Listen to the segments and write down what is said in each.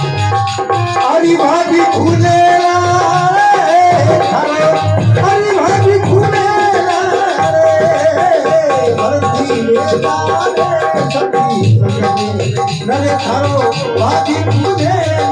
हरी भाभी खुलेला हरी भाभी खुलेला भरती लेला सखी नरे थारो भाभी खुलेला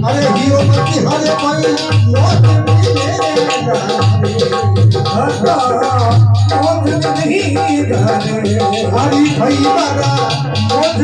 अरे हीरो मती हरे कोई मौत नहीं हरी भाई बारा मौत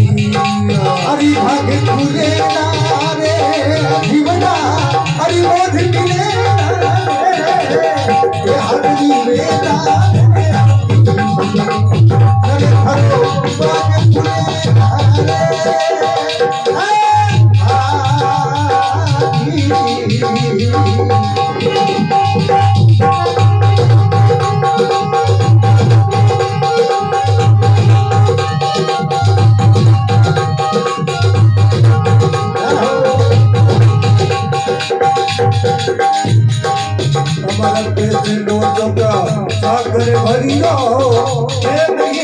हरी भाग्य खुले रे जीवना हरि बोध मिले हरी वेला नरे हरो भाग्य खुले सागर भरियो नहीं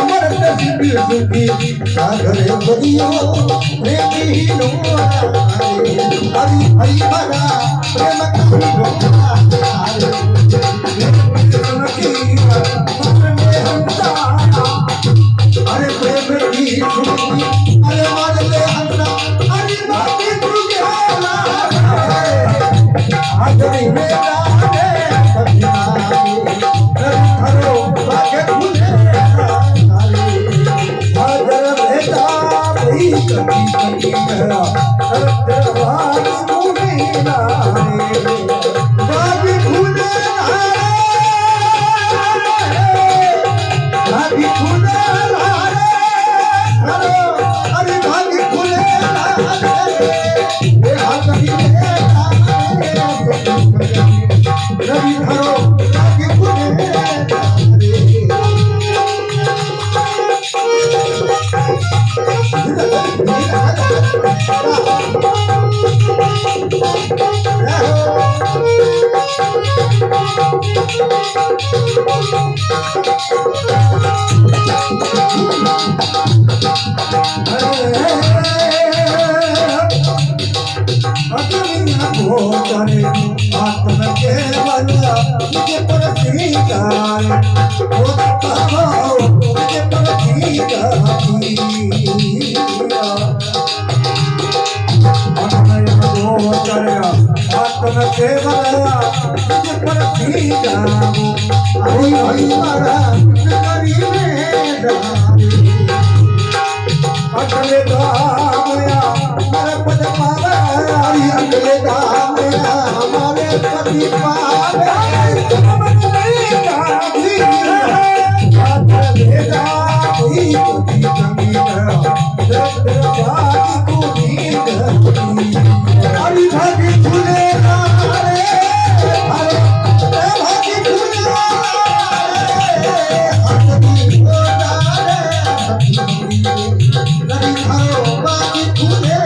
अमर सुखी सागर भरियो हरि हरि भरा अरे प्रेम की अरे मारे हंसा हरि भाभी आदरी मेरा हरो भाग्य खुले आदर भेटा भई कभी कभी मेरा भाग्य खुले भाग्य खुले बाकी खुले आत्म के बंदा मुझे पर स्वीकार मुझे पर स्वीकार आत्म के बंदा मुझे पर स्वीकार हरि मारा करी में अगले दामया मेरे पद पावे अगले दामया हमारे पति पावे समझ नहीं आती अगले दामी पति जमीन जब बाकी को नींद हरी भागी खुले रे हरे भागी खुले हरी बाकी खुले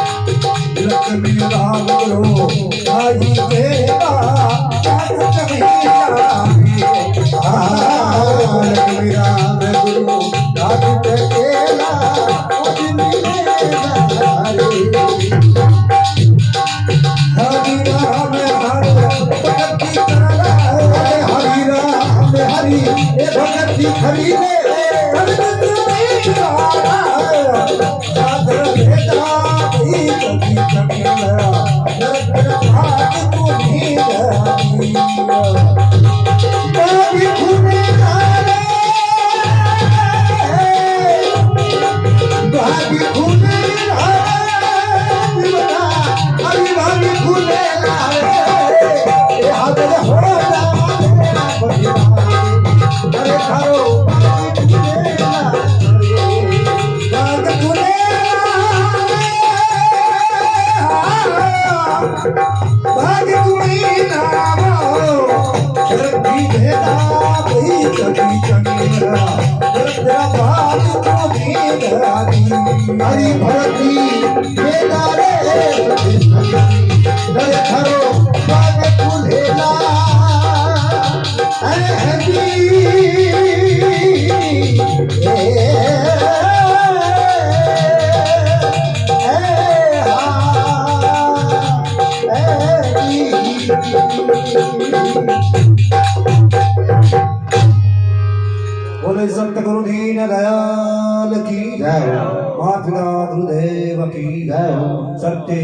लक्ष्मी राम गुरु आई देवा लक्ष्मी राम गुरु राधु केला हरि राम हरि ये भगती खड़ी हरी भरती बेदारे दरे खरो बागे कुलेला अरे हरी बोले संत गुरु दीन दयाल की जय, मातृ गुरुदेव की जय। सत्य